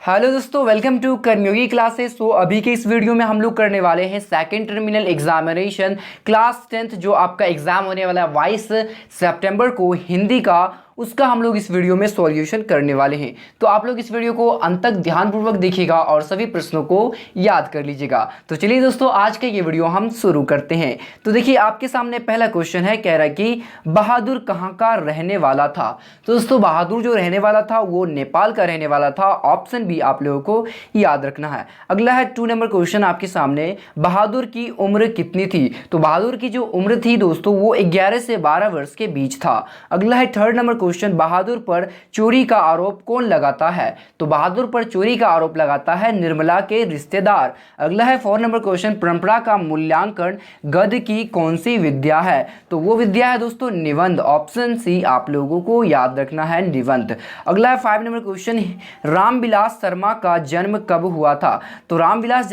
Hello दोस्तों, welcome to Karmayogi classes. तो अभी के इस वीडियो में हम लोग करने वाले हैं second terminal examination class 10th जो आपका एग्जाम होने वाला है 22 सितंबर को हिंदी का, उसका हम लोग इस वीडियो में सॉल्यूशन करने वाले हैं। तो आप लोग इस वीडियो को अंत तक ध्यानपूर्वक देखिएगा और सभी प्रश्नों को याद कर लीजिएगा। तो चलिए दोस्तों, आज का ये वीडियो हम शुरू करते हैं। तो देखिए, आपके सामने पहला क्वेश्चन है, कह रहा है कि बहादुर कहाँ का रहने वाला था। तो दोस्तों, बहादुर जो रहने वाला था वो नेपाल का रहने वाला था। ऑप्शन भी आप लोगों को याद रखना है। अगला है 2 नंबर क्वेश्चन आपके सामने, बहादुर की उम्र कितनी थी। तो बहादुर की जो उम्र थी दोस्तों वो 11 से 12 वर्ष के बीच था। अगला है 3rd नंबर क्वेश्चन, बहादुर पर चोरी का आरोप कौन लगाता है। तो बहादुर पर चोरी का आरोप लगाता है निर्मला के रिश्तेदार। अगला है 4 नंबर क्वेश्चन, परंपरा का मूल्यांकन गद्य की कौन सी विद्या है। तो वो विद्या है दोस्तों निबंध। ऑप्शन सी आप लोगों को याद रखना है, निबंध। अगला है 5 नंबर क्वेश्चन, रामविलास शर्मा का जन्म कब हुआ था। तो रामविलास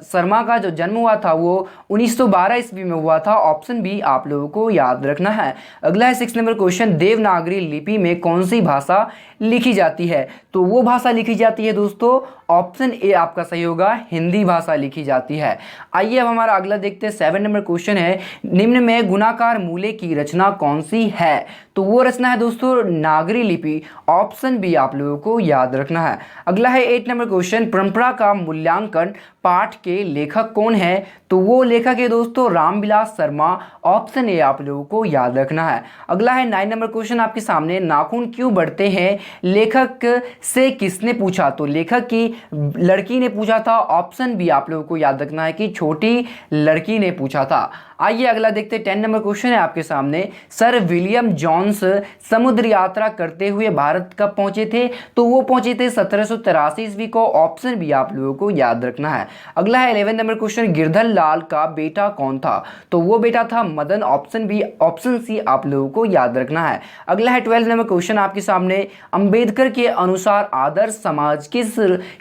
शर्मा का जो जन्म हुआ था वो 1912 ईस्वी में हुआ था। ऑप्शन बी आप लोगों को याद रखना है। अगला है 6 नंबर क्वेश्चन, देवनागरी लिपि में कौन सी भाषा लिखी जाती है। तो वो भाषा लिखी जाती है दोस्तों, ऑप्शन ए आपका सही होगा, हिंदी भाषा लिखी जाती है। आइए अब हमारा अगला देखते हैं। 7 नंबर क्वेश्चन है, निम्न में गुणाकार मूल्य की रचना कौन सी है। तो वो रचना है दोस्तों नागरी लिपि। ऑप्शन बी आप लोगों को याद रखना है। अगला है 8 नंबर क्वेश्चन, परंपरा का मूल्यांकन पाठ के लेखक कौन है। तो वो लेखक है दोस्तों रामविलास शर्मा। ऑप्शन ए आप लोगों को याद रखना है। अगला है 9 नंबर क्वेश्चन आपके सामने, नाखून क्यों बढ़ते हैं लेखक से किसने पूछा। तो लेखक की लड़की ने पूछा था। ऑप्शन बी आप लोगों को याद रखना है कि छोटी लड़की ने पूछा था। आइए अगला देखते हैं। 10 नंबर क्वेश्चन है आपके सामने, सर विलियम जोन्स समुद्र यात्रा करते हुए भारत कब पहुंचे थे। तो वो पहुंचे थे 1783 ईस्वी को। ऑप्शन बी आप लोगों को याद रखना है। अगला है 11 नंबर क्वेश्चन, गिरधर लाल का बेटा कौन था। तो वो बेटा था Madan. Option B, option C आप लोगों को याद रखना है। अगला है 12 नंबर क्वेश्चन आपके सामने, अंबेडकर के अनुसार आदर्श समाज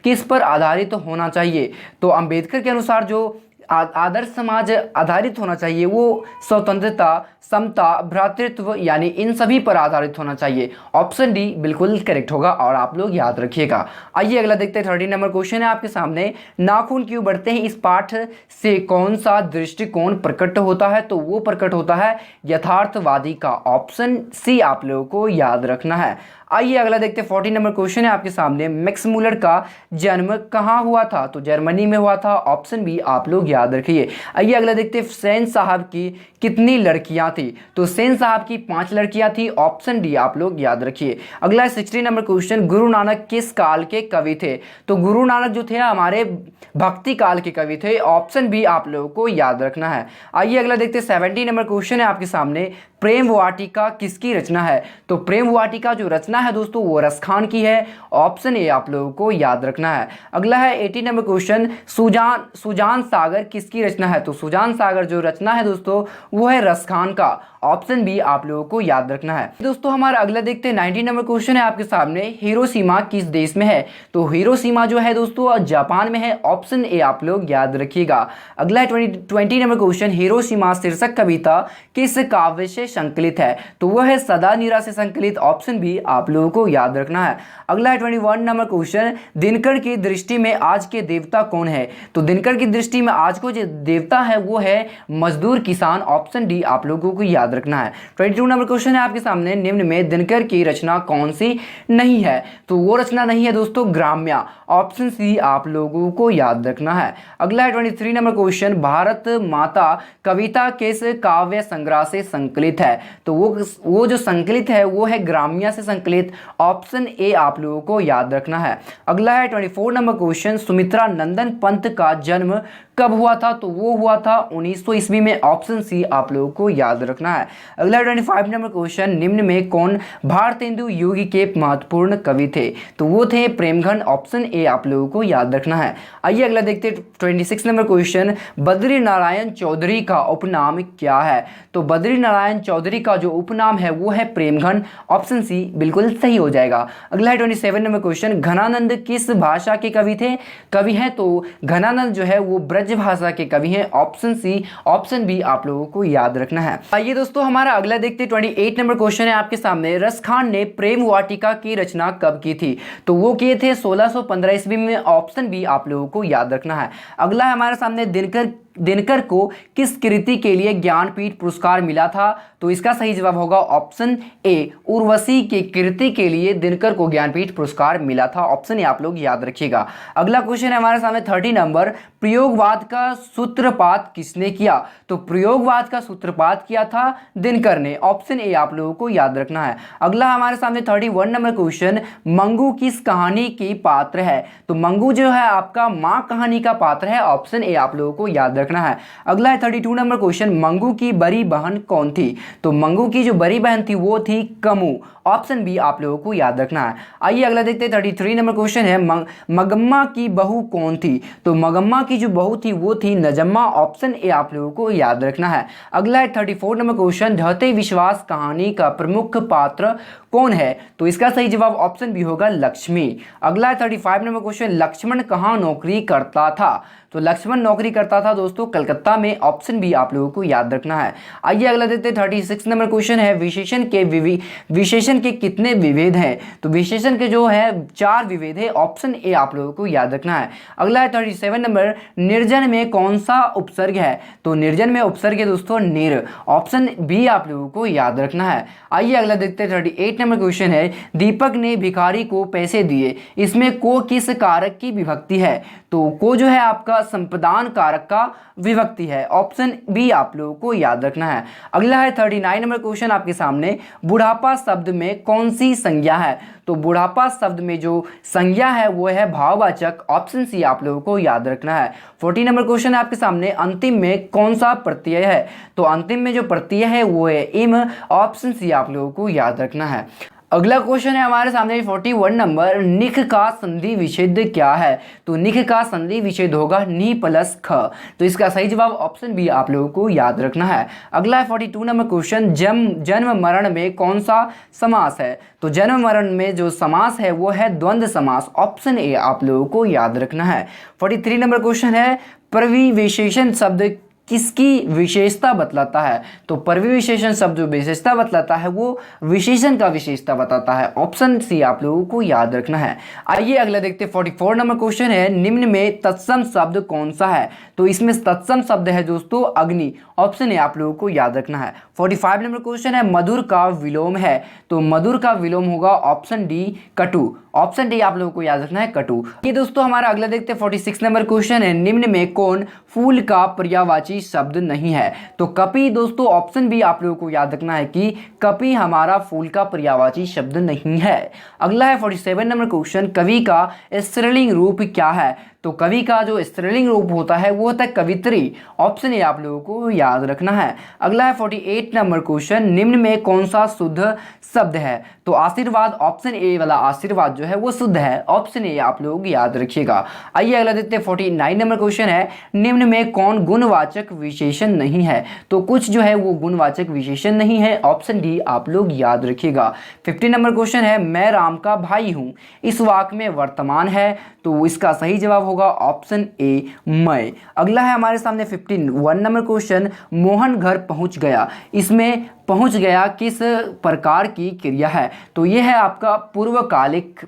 किस पर आधारित होना चाहिए। तो अंबेडकर के अनुसार जो आदर्श समाज आधारित होना चाहिए वो स्वतंत्रता, समता, भ्रातृत्व यानी इन सभी पर आधारित होना चाहिए। ऑप्शन डी बिल्कुल करेक्ट होगा और आप लोग याद रखिएगा। आइए अगला देखते हैं। 13 नंबर क्वेश्चन है आपके सामने, नाखून क्यों बढ़ते हैं इस पाठ से कौन सा दृष्टिकोण प्रकट होता है। तो वो प्रकट होता है यथार्थवादी का। ऑप्शन सी आप लोगों को याद रखना है। आइए अगला देखते हैं। 14 नंबर क्वेश्चन है आपके सामने, मैक्स मुलर का जन्म कहाँ हुआ था। तो जर्मनी में हुआ था। ऑप्शन बी आप लोग याद रखिए। आइए अगला देखते हैं, सेन साहब की कितनी लड़कियां थी। तो सेन साहब की 5 लड़कियां थी। ऑप्शन डी आप लोग याद रखिए। अगला 16 नंबर क्वेश्चन, गुरु नानक किस काल के कवि थे। तो गुरु नानक जो थे हमारे भक्ति काल के कवि थे। ऑप्शन बी आप लोगों को याद रखना है। आइए अगला देखते हैं। 17 नंबर क्वेश्चन है आपके सामने, प्रेम वाटिका किसकी रचना है। तो प्रेम वाटिका जो रचना है दोस्तों वो रसखान की है। ऑप्शन ए आप लोगों को याद रखना है। अगला है 18 नंबर क्वेश्चन, सुजान सागर किसकी रचना है। तो सुजान सागर जो रचना है दोस्तों वो है रसखान का। ऑप्शन बी आप लोगों को याद रखना है। दोस्तों हमारा अगला देखते हैं। 19 नंबर क्वेश्चन है आपके सामने, हिरोशिमा किस देश में है। तो हिरोशिमा जो है दोस्तों जापान में है। ऑप्शन ए आप लोग याद रखिएगा। अगला है 20 नंबर क्वेश्चन, हिरोशिमा शीर्षक कविता किस काव्य से संकलित है। तो वह है सदा नीरा से संकलित। ऑप्शन बी आप लोगों को याद रखना है। अगला है 21 नंबर क्वेश्चन, दिनकर की दृष्टि में आज के देवता कौन है। तो दिनकर की दृष्टि में आज को जो देवता है वो है मजदूर किसान। ऑप्शन डी आप लोगों को याद रखना है। 22 नंबर क्वेश्चन है आपके सामने, निम्न में दिनकर की रचना कौन सी नहीं है। तो वो रचना नहीं है दोस्तों ग्राम्या। ऑप्शन सी आप लोगों को याद रखना है। अगला है 23 नंबर क्वेश्चन, भारत माता कविता किस काव्य संग्रह से संकलित है। तो वो जो संकलित है वो है ग्राम्या से संकलित। ऑप्शन ए आप लोगों को याद रखना है। अगला है 24 नंबर क्वेश्चन, सुमित्रा नंदन पंत का जन्म कब हुआ था। तो वो हुआ था 1900 ईस्वी में। ऑप्शन सी आप लोगों को याद रखना है। अगला 25 नंबर क्वेश्चन, निम्न में कौन भारतेंदु युग के महत्वपूर्ण कवि थे। तो वो थे प्रेमघन। ऑप्शन ए आप लोगों को याद रखना है। आइए अगला देखते हैं। 26 नंबर क्वेश्चन, बद्री नारायण चौधरी का उपनाम क्या है। तो बद्री नारायण चौधरी का जो उपनाम है वो है प्रेमघन। ऑप्शन सी बिल्कुल सही हो जाएगा। अगला है 27 नंबर क्वेश्चन, घनानंद किस भाषा के कवि थे? कवि हैं तो घनानंद जो है वो ब्रज भाषा के कवि हैं। ऑप्शन सी, ऑप्शन बी आप लोगों को याद रखना है। आइए दोस्तों हमारा अगला देखते 28 नंबर क्वेश्चन है आपके सामने, रसखान ने प्रेम वाटिका की रचना कब की थी? तो वो किए थे 1615 ईस्वी में। ऑप्शन बी आप लोगों को याद रखना है। अगला है हमारे सामने, दिनकर को किस कृति के लिए ज्ञानपीठ पुरस्कार मिला था? तो इसका सही जवाब होगा ऑप्शन ए, उर्वशी के कृति के लिए दिनकर को ज्ञानपीठ पुरस्कार मिला था। ऑप्शन ए आप लोग याद रखिएगा। अगला क्वेश्चन है हमारे सामने 30 नंबर, प्रयोगवाद का सूत्रपात किसने किया? तो प्रयोगवाद का सूत्रपात किया था दिनकर ने। ऑप्शन ए आप लोगों को याद रखना है। अगला हमारे सामने 31 नंबर क्वेश्चन, मंगू किस कहानी की पात्र है? तो मंगू जो है आपका माँ कहानी का पात्र है। ऑप्शन ए आप लोगों को याद रखना है। अगला है 32 नंबर क्वेश्चन, मंगू की बड़ी बहन कौन थी? तो मंगू की जो बड़ी बहन थी वो थी कमू। ऑप्शन बी आप लोगों को याद रखना है। आइए अगला देखते हैं 33 नंबर क्वेश्चन है, मगम्मा की बहू कौन थी? तो मगम्मा की जो बहू थी वो थी नजम्मा। ऑप्शन ए आप लोगों को याद रखना है। अगला है 34 नंबर क्वेश्चन, ढहते विश्वास कहानी का प्रमुख पात्र कौन है? तो इसका सही जवाब ऑप्शन बी होगा लक्ष्मी। अगला है 35 नंबर क्वेश्चन, लक्ष्मण कहाँ नौकरी करता था? तो लक्ष्मण नौकरी करता था दोस्तों कलकत्ता में। ऑप्शन बी आप लोगों को याद रखना है। आइए अगला देखते हैं 36 नंबर क्वेश्चन है, विशेषण के कितने विभेद हैं? तो विशेषण के जो है 4 विभेद है। ऑप्शन ए आप लोगों को याद रखना है। अगला है 37 नंबर, निर्जन में कौन सा उपसर्ग है? तो निर्जन में उपसर्ग है दोस्तों निर। ऑप्शन बी आप लोगों को याद रखना है। आइए अगला देखते हैं 38 नंबर क्वेश्चन है, दीपक ने भिखारी को पैसे दिए, इसमें को किस कारक की विभक्ति है? तो को जो है आपका संप्रदान कारक का विभक्ति है। ऑप्शन बी आप लोगों को याद रखना है। अगला है 39 नंबर क्वेश्चन आपके सामने, बुढ़ापा शब्द में कौन सी संज्ञा है? तो बुढ़ापा शब्द में जो संज्ञा है वो है भाववाचक। ऑप्शन सी आप लोगों को याद रखना है। 40 नंबर क्वेश्चन है आपके सामने, अंतिम में कौन सा प्रत्यय है? तो अंतिम में जो प्रत्यय है वो है इम। ऑप्शन सी आप लोगों को याद रखना है। अगला क्वेश्चन है हमारे सामने 41 नंबर, निख का संधि विच्छेद क्या है? तो निख का संधि विच्छेद होगा नि प्लस ख। तो इसका सही जवाब ऑप्शन बी आप लोगों को याद रखना है। अगला है 42 नंबर क्वेश्चन, जन्म मरण में कौन सा समास है? तो जन्म मरण में जो समास है वो है द्वंद्व समास। ऑप्शन ए आप लोगों को याद रखना है। 43 नंबर क्वेश्चन है, प्रविशेषण शब्द किसकी विशेषता बतलाता है? तो प्रविशेषण शब्द जो विशेषता बतलाता है वो विशेषण का विशेषता बताता है। ऑप्शन सी आप लोगों को याद रखना है। आइए अगला देखते हैं 44 नंबर क्वेश्चन है, निम्न में तत्सम शब्द कौन सा है? तो इसमें तत्सम शब्द है दोस्तों अग्नि। ऑप्शन ए आप लोगों को याद रखना है। 45 नंबर क्वेश्चन है, मधुर का विलोम है। तो मधुर का विलोम होगा ऑप्शन डी कटु। ऑप्शन डी आप लोगों को याद रखना है कटु। ये दोस्तों हमारा अगला देखते हैं 46 नंबर क्वेश्चन है, निम्न में कौन फूल का पर्यायवाची शब्द नहीं है? तो कपि दोस्तों ऑप्शन बी आप लोगों को याद रखना है कि कपि हमारा फूल का पर्यायवाची शब्द नहीं है। अगला है 47 नंबर क्वेश्चन, कवि का स्त्रीलिंग रूप क्या है? तो कवि का जो स्त्रीलिंग रूप होता है वो होता है कवित्री। ऑप्शन ए आप लोगों को याद रखना है। अगला है 48 नंबर क्वेश्चन, निम्न में कौन सा शुद्ध शब्द है? तो आशीर्वाद। ऑप्शन ए वाला आशीर्वाद जो है वो शुद्ध है। ऑप्शन ए आप लोग याद रखिएगा। आइए अगला देखते हैं 49 नंबर क्वेश्चन है, निम्न में कौन गुणवाचक विशेषण नहीं है? तो कुछ जो है वो गुणवाचक विशेषण नहीं है। ऑप्शन डी आप लोग याद रखिएगा। 50 नंबर क्वेश्चन है, मैं राम का भाई हूँ, इस वाक्य में वर्तमान है। तो इसका सही जवाब होगा ऑप्शन ए मैं। अगला है हमारे सामने 51 नंबर क्वेश्चन, मोहन घर पहुंच गया, इसमें पहुंच गया किस प्रकार की क्रिया है? तो यह है आपका पूर्वकालिक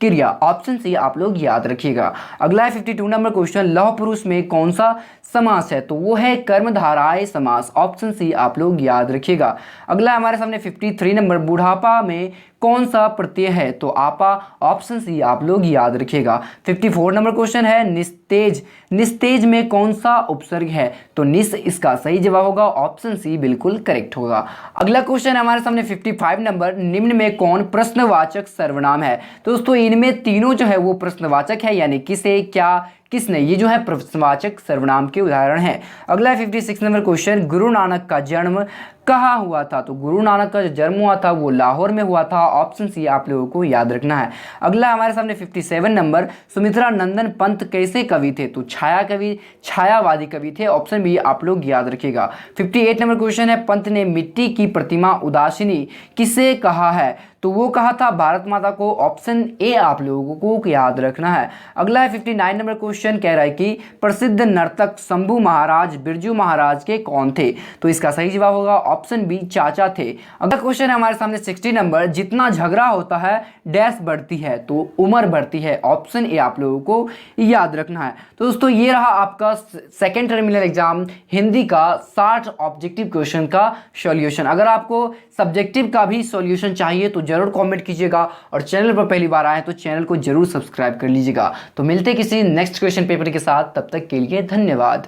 क्रिया। ऑप्शन सी आप लोग याद रखिएगा। अगला है 52 नंबर क्वेश्चन, लौह पुरुष में कौन सा समास है? तो वो है कर्मधारय समास। ऑप्शन सी आप लोग याद रखिएगा। अगला हमारे सामने 53 नंबर, बुढ़ापा में कौन सा प्रत्यय है? तो आपा। ऑप्शन सी आप लोग याद रखिएगा। 54 नंबर क्वेश्चन है, निस्तेज, निस्तेज में कौन सा उपसर्ग है? तो निस इसका सही जवाब होगा। ऑप्शन सी बिल्कुल करेक्ट होगा। अगला क्वेश्चन है हमारे सामने 55 नंबर, निम्न में कौन प्रश्नवाचक सर्वनाम है? दोस्तों इनमें तीनों जो है वो प्रश्नवाचक है, यानी किसे, क्या, किसने? ये जो है प्रश्नवाचक सर्वनाम के उदाहरण है। अगला 56 नंबर क्वेश्चन, गुरु नानक का जन्म कहाँ हुआ था? तो गुरु नानक का जो जन्म हुआ था वो लाहौर में हुआ था। ऑप्शन सी आप लोगों को याद रखना है। अगला हमारे सामने 57 नंबर, सुमित्रा नंदन पंत कैसे कवि थे? तो छाया कवि, छायावादी कवि थे। ऑप्शन बी आप लोग याद रखिएगा। 58 नंबर क्वेश्चन है, पंत ने मिट्टी की प्रतिमा उदासीनी किसे कहा है? तो वो कहा था भारत माता को। ऑप्शन ए आप लोगों को याद रखना है। अगला है 59 नंबर क्वेश्चन, कह रहा है कि प्रसिद्ध नर्तक शंभू महाराज बिरजू महाराज के कौन थे? तो इसका सही जवाब होगा ऑप्शन बी, चाचा थे। अगला क्वेश्चन है हमारे सामने 60 नंबर, जितना झगड़ा होता है डैश बढ़ती है? तो उम्र बढ़ती है। ऑप्शन ए आप लोगों को याद रखना है। तो दोस्तों ये रहा आपका सेकेंड टर्मिनल एग्जाम हिंदी का 60 ऑब्जेक्टिव क्वेश्चन का सॉल्यूशन। अगर आपको सब्जेक्टिव का भी सॉल्यूशन चाहिए तो जरूर कमेंट कीजिएगा, और चैनल पर पहली बार आए तो चैनल को जरूर सब्सक्राइब कर लीजिएगा। तो मिलते किसी नेक्स्ट क्वेश्चन पेपर के साथ, तब तक के लिए धन्यवाद।